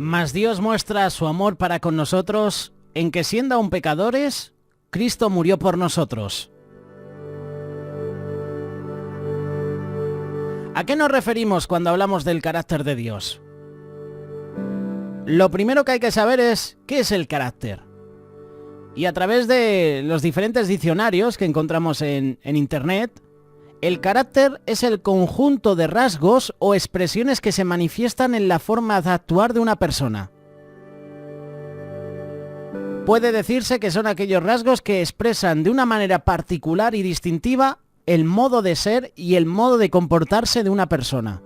Mas Dios muestra su amor para con nosotros en que siendo aún pecadores, Cristo murió por nosotros. ¿A qué nos referimos cuando hablamos del carácter de Dios? Lo primero que hay que saber es ¿qué es el carácter? Y a través de los diferentes diccionarios que encontramos en Internet, el carácter es el conjunto de rasgos o expresiones que se manifiestan en la forma de actuar de una persona. Puede decirse que son aquellos rasgos que expresan de una manera particular y distintiva el modo de ser y el modo de comportarse de una persona.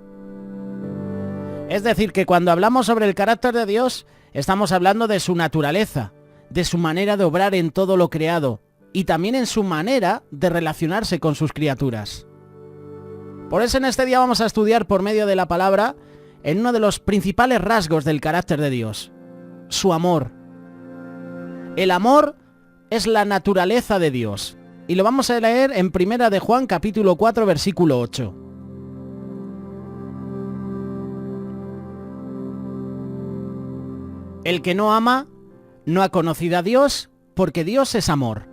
Es decir, que cuando hablamos sobre el carácter de Dios, estamos hablando de su naturaleza, de su manera de obrar en todo lo creado y también en su manera de relacionarse con sus criaturas. Por eso en este día vamos a estudiar por medio de la palabra en uno de los principales rasgos del carácter de Dios, su amor. El amor es la naturaleza de Dios y lo vamos a leer en 1 de Juan capítulo 4 versículo 8. El que no ama no ha conocido a Dios porque Dios es amor.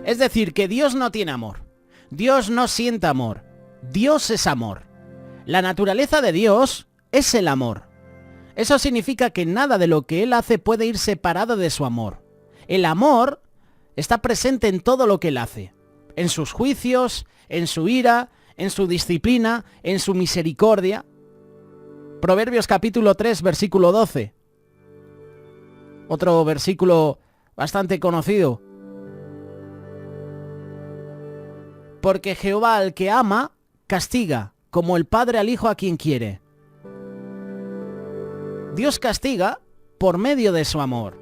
Es decir, que Dios no tiene amor. Dios no siente amor. Dios es amor. La naturaleza de Dios es el amor. Eso significa que nada de lo que Él hace puede ir separado de su amor. El amor está presente en todo lo que Él hace. En sus juicios, en su ira, en su disciplina, en su misericordia. Proverbios capítulo 3, versículo 12. Otro versículo bastante conocido. Porque Jehová al que ama, castiga, como el padre al hijo a quien quiere. Dios castiga por medio de su amor.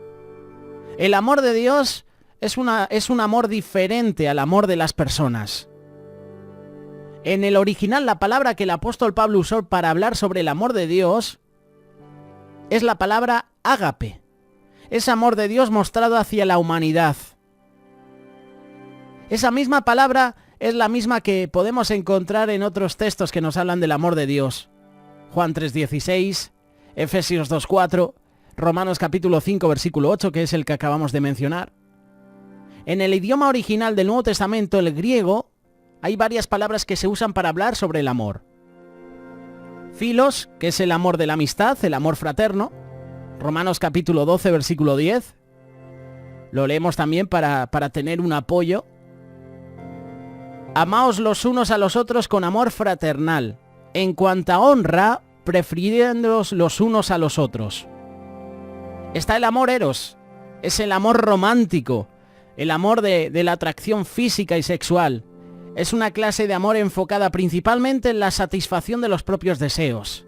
El amor de Dios es un amor diferente al amor de las personas. En el original, la palabra que el apóstol Pablo usó para hablar sobre el amor de Dios es la palabra ágape. Es amor de Dios mostrado hacia la humanidad. Esa misma palabra es la misma que podemos encontrar en otros textos que nos hablan del amor de Dios. Juan 3:16, Efesios 2:4, Romanos capítulo 5 versículo 8, que es el que acabamos de mencionar. En el idioma original del Nuevo Testamento, el griego, hay varias palabras que se usan para hablar sobre el amor. Filos, que es el amor de la amistad, el amor fraterno. Romanos capítulo 12 versículo 10. Lo leemos también para tener un apoyo. Amaos los unos a los otros con amor fraternal, en cuanta honra, prefiriéndoos los unos a los otros. Está el amor eros, es el amor romántico, el amor de la atracción física y sexual. Es una clase de amor enfocada principalmente en la satisfacción de los propios deseos.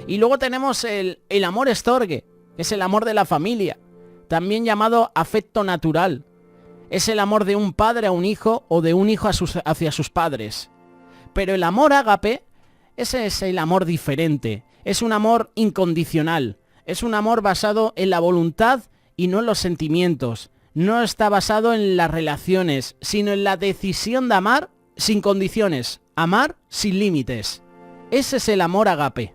Y luego tenemos el amor estorge, que es el amor de la familia, también llamado afecto natural. Es el amor de un padre a un hijo o de un hijo hacia sus padres. Pero el amor ágape, ese es el amor diferente. Es un amor incondicional. Es un amor basado en la voluntad y no en los sentimientos. No está basado en las relaciones, sino en la decisión de amar sin condiciones. Amar sin límites. Ese es el amor ágape.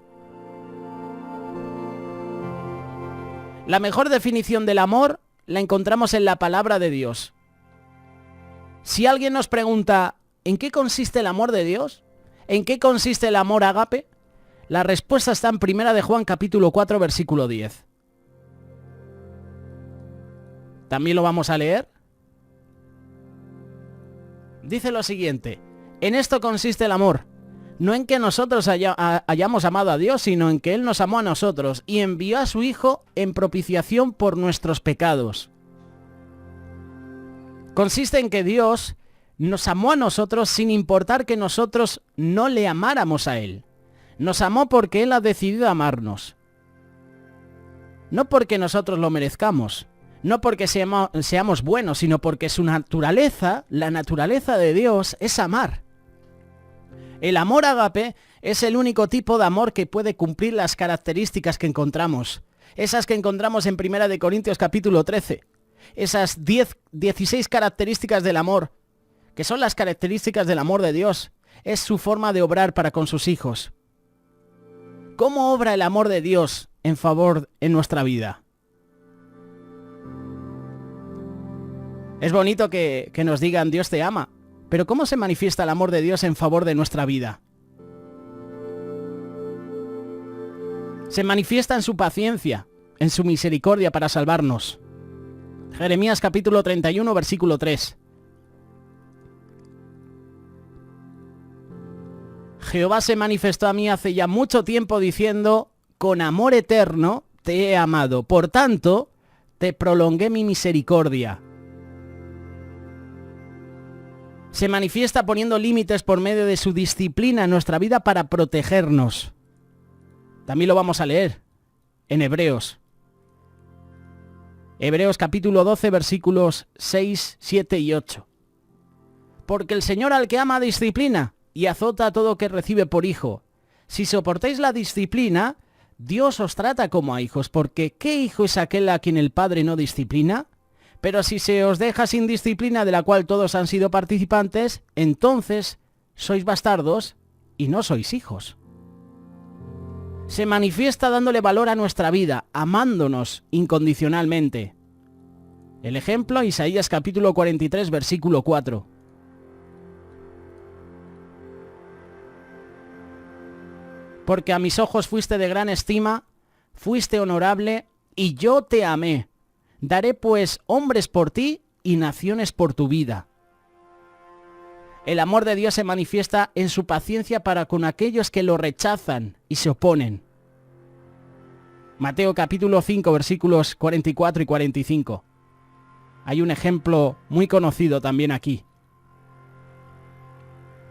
La mejor definición del amor la encontramos en la palabra de Dios. Si alguien nos pregunta, ¿en qué consiste el amor de Dios? ¿En qué consiste el amor ágape? La respuesta está en 1 de Juan capítulo 4 versículo 10. También lo vamos a leer. Dice lo siguiente: en esto consiste el amor, no en que nosotros hayamos amado a Dios, sino en que Él nos amó a nosotros y envió a su Hijo en propiciación por nuestros pecados. Consiste en que Dios nos amó a nosotros sin importar que nosotros no le amáramos a Él. Nos amó porque Él ha decidido amarnos. No porque nosotros lo merezcamos, no porque seamos buenos, sino porque su naturaleza, la naturaleza de Dios, es amar. El amor ágape es el único tipo de amor que puede cumplir las características que encontramos. Esas que encontramos en 1 de Corintios capítulo 13. Esas 16 características del amor, que son las características del amor de Dios. Es su forma de obrar para con sus hijos. ¿Cómo obra el amor de Dios en favor en nuestra vida. Es bonito que nos digan Dios te ama, pero ¿cómo se manifiesta el amor de Dios en favor de nuestra vida? Se manifiesta en su paciencia, en su misericordia para salvarnos. Jeremías capítulo 31, versículo 3. Jehová se manifestó a mí hace ya mucho tiempo diciendo, con amor eterno te he amado, por tanto, te prolongué mi misericordia. Se manifiesta poniendo límites por medio de su disciplina en nuestra vida para protegernos. También lo vamos a leer en Hebreos. Hebreos capítulo 12, versículos 6, 7 y 8. Porque el Señor al que ama disciplina y azota a todo que recibe por hijo. Si soportáis la disciplina, Dios os trata como a hijos, porque ¿qué hijo es aquel a quien el Padre no disciplina? Pero si se os deja sin disciplina de la cual todos han sido participantes, entonces sois bastardos y no sois hijos. Se manifiesta dándole valor a nuestra vida, amándonos incondicionalmente. El ejemplo, Isaías capítulo 43, versículo 4. Porque a mis ojos fuiste de gran estima, fuiste honorable, y yo te amé. Daré pues hombres por ti y naciones por tu vida. El amor de Dios se manifiesta en su paciencia para con aquellos que lo rechazan y se oponen. Mateo capítulo 5, versículos 44 y 45. Hay un ejemplo muy conocido también aquí.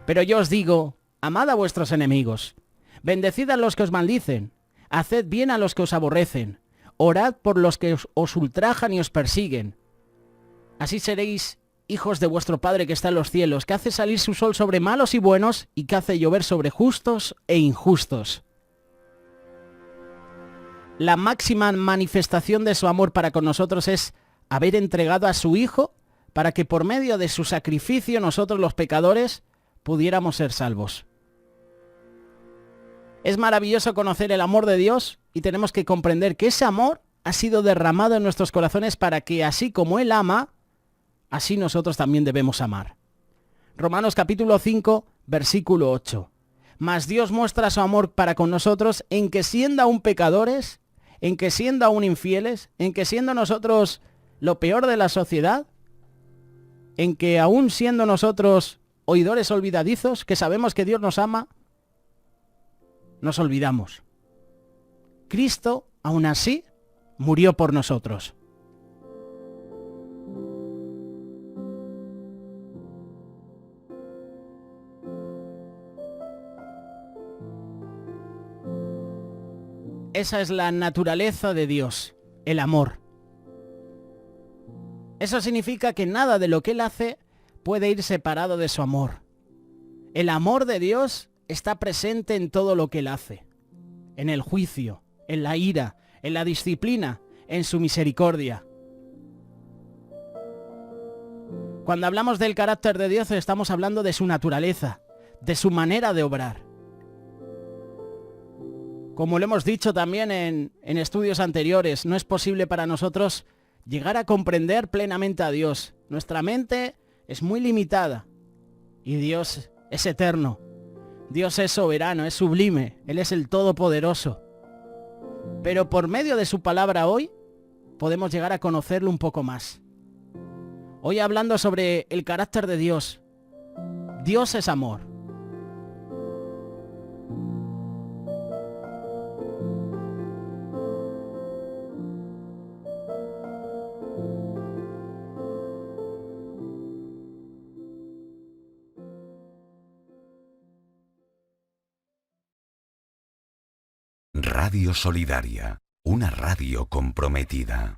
Pero yo os digo, amad a vuestros enemigos, bendecid a los que os maldicen, haced bien a los que os aborrecen, orad por los que os ultrajan y os persiguen. Así seréis hijos de vuestro Padre que está en los cielos, que hace salir su sol sobre malos y buenos y que hace llover sobre justos e injustos. La máxima manifestación de su amor para con nosotros es haber entregado a su Hijo para que por medio de su sacrificio nosotros los pecadores pudiéramos ser salvos. Es maravilloso conocer el amor de Dios y tenemos que comprender que ese amor ha sido derramado en nuestros corazones para que así como Él ama, así nosotros también debemos amar. Romanos capítulo 5, versículo 8. Mas Dios muestra su amor para con nosotros en que siendo aún pecadores, en que siendo aún infieles, en que siendo nosotros lo peor de la sociedad, en que aún siendo nosotros oidores olvidadizos, que sabemos que Dios nos ama, nos olvidamos. Cristo, aún así, murió por nosotros. Esa es la naturaleza de Dios, el amor. Eso significa que nada de lo que Él hace puede ir separado de su amor. El amor de Dios está presente en todo lo que Él hace, en el juicio, en la ira, en la disciplina, en su misericordia. Cuando hablamos del carácter de Dios estamos hablando de su naturaleza, de su manera de obrar. Como lo hemos dicho también en estudios anteriores, no es posible para nosotros llegar a comprender plenamente a Dios. Nuestra mente es muy limitada y Dios es eterno. Dios es soberano, es sublime, Él es el Todopoderoso. Pero por medio de su palabra hoy podemos llegar a conocerlo un poco más. Hoy hablando sobre el carácter de Dios. Dios es amor. Radio Solidaria, una radio comprometida.